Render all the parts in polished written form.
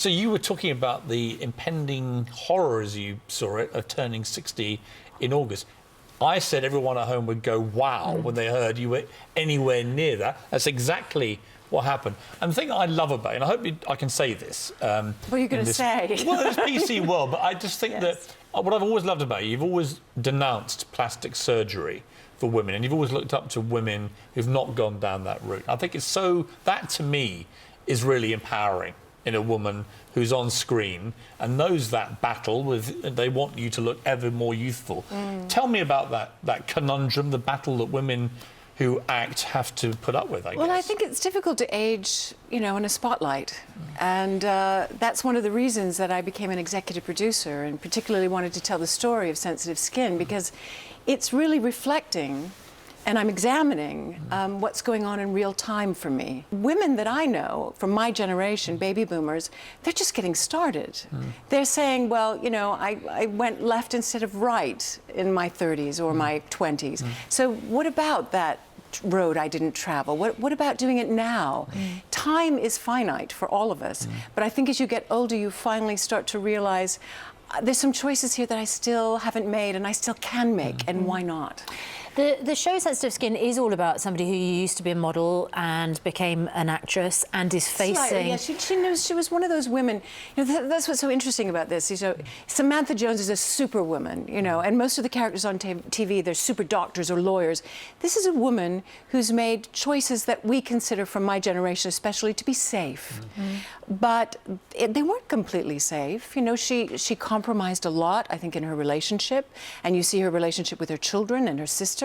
So you were talking about the impending horror, as you saw it, of turning 60 in August. I said everyone at home would go, wow, when they heard you were anywhere near that. That's exactly what happened. And the thing I love about it, and I hope I can say this... what are you going to say? Well, it's PC world, but I just think that what I've always loved about you, you've always denounced plastic surgery for women, and you've always looked up to women who've not gone down that route. I think it's so... That, to me, is really empowering in a woman who's on screen and knows that battle with... They want you to look ever more youthful. Tell me about that conundrum, the battle that women who act have to put up with, I guess. Well, I think it's difficult to age, you know, in a spotlight. And that's one of the reasons that I became an executive producer and particularly wanted to tell the story of Sensitive Skin, because it's really reflecting and I'm examining what's going on in real time for me. Women that I know from my generation, baby boomers, they're just getting started. They're saying, well, you know, I went left instead of right in my 30s or my 20s. So what about that road I didn't travel? What about doing it now? Time is finite for all of us, but I think as you get older, you finally start to realize there's some choices here that I still haven't made and I still can make, and why not? The show Sensitive Skin is all about somebody who used to be a model and became an actress and is facing... Slightly, yeah, she knows she was one of those women... You know, that's what's so interesting about this. You know, Samantha Jones is a superwoman, you know, and most of the characters on TV, they're super doctors or lawyers. This is a woman who's made choices that we consider, from my generation especially, to be safe. But they weren't completely safe. You know, she compromised a lot, I think, in her relationship, and you see her relationship with her children and her sister.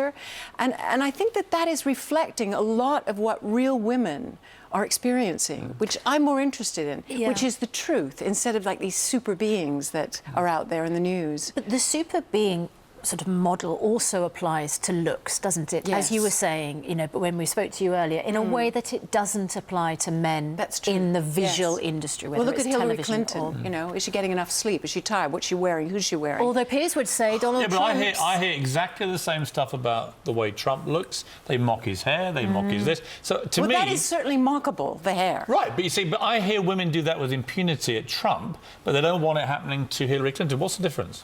And I think that is reflecting a lot of what real women are experiencing, which I'm more interested in, which is the truth, instead of like these super beings that are out there in the news. But the super being sort of model also applies to looks, doesn't it? Yes. As you were saying, you know, but when we spoke to you earlier, in a way that it doesn't apply to men in the visual industry. Well, look at Hillary Clinton. You know, is she getting enough sleep? Is she tired? What's she wearing? Who's she wearing? Although Piers would say Donald Trump. I hear exactly the same stuff about the way Trump looks. They mock his hair. They mock his this. So to me, that is certainly mockable. The hair. Right, but you see, but I hear women do that with impunity at Trump, but they don't want it happening to Hillary Clinton. What's the difference?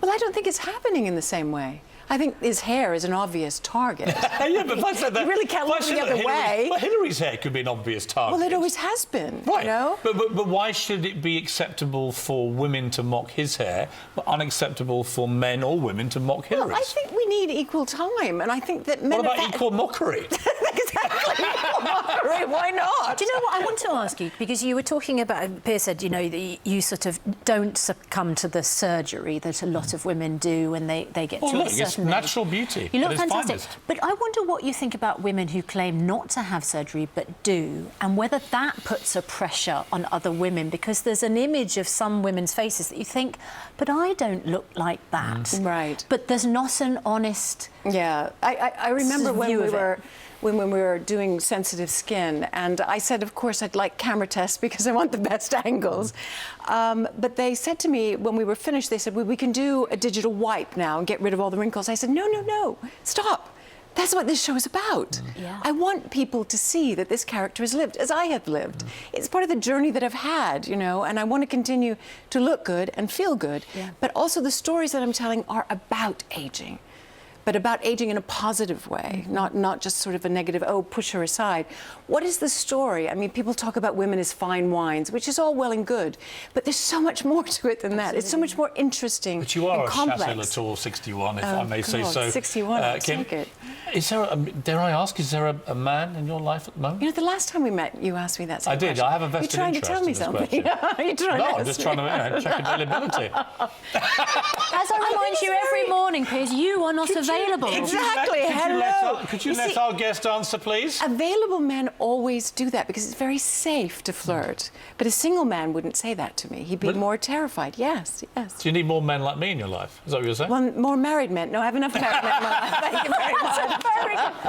Well, I don't think it's happening in the same way. I think his hair is an obvious target. Yeah, but if I said that... You really can't look the other way. Well, Hillary's hair could be an obvious target. Well, it always has been, right. You know? But why should it be acceptable for women to mock his hair, but unacceptable for men or women to mock Hillary's? Well, I think we need equal time, and I think that men... What about equal mockery? Exactly, equal mockery, why not? Do you know what I want to ask you? Because you were talking about, Piers said, you know, you sort of don't succumb to the surgery that a lot of women do when they get to a certain age. Natural beauty. You look fantastic. But I wonder what you think about women who claim not to have surgery but do, and whether that puts a pressure on other women, because there's an image of some women's faces that you think, but I don't look like that. Right. But there's not an honest... Yeah, I remember when we were doing Sensitive Skin, and I said, of course, I'd like camera tests because I want the best angles. But they said to me, when we were finished, they said, well, we can do a digital wipe now and get rid of all the wrinkles. I said, no, stop. That's what this show is about. I want people to see that this character has lived as I have lived. It's part of the journey that I've had, you know, and I want to continue to look good and feel good. But also the stories that I'm telling are about aging. But about aging in a positive way, not just sort of a negative, oh, push her aside. What is the story? I mean, people talk about women as fine wines, which is all well and good, but there's so much more to it than that. It's so much more interesting and complex. But you are a Chassé Latour 61, if I may say so. 61, I'll take it. Is there, dare I ask, is there a man in your life at the moment? You know, the last time we met, you asked me that same question. I did. I have a vested interest in this question. You're trying to tell me something? No, I'm just trying to check availability. As I remind you every morning, Piers, you are not available. Exactly. Hello. Could you let our guest answer, please? Available men always do that because it's very safe to flirt. But a single man wouldn't say that to me. He'd be more terrified. Yes. Do you need more men like me in your life? Is that what you're saying? Well, more married men. No, I have enough married men in my life. Thank you very much.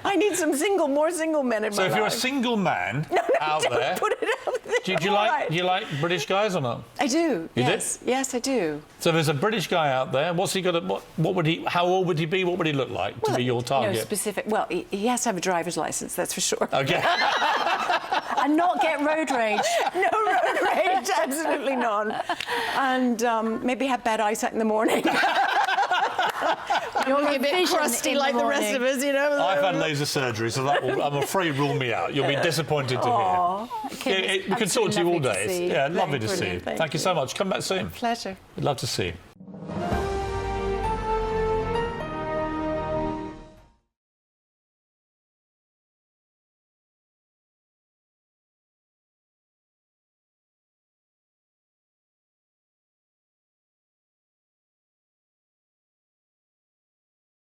I need some more single men in my life. So if you're a single man out there... Put it out there. Do you like British guys or not? I do. You do? Yes, I do. So if there's a British guy out there, what's he got to... What would he... How old would he be? What would he look like to be your target? Specific... Well, he has to have a driver's license, that's for sure. OK. And not get road rage. No road rage, absolutely not. And maybe have bad eyesight in the morning. You'll be a bit crusty like the rest of us, you know. I've had laser surgery, so that will, I'm afraid, rule me out. You'll be disappointed to hear. We can talk to you all day. Yeah, lovely to see you. Thank you so much. Come back soon. Pleasure. We'd love to see you.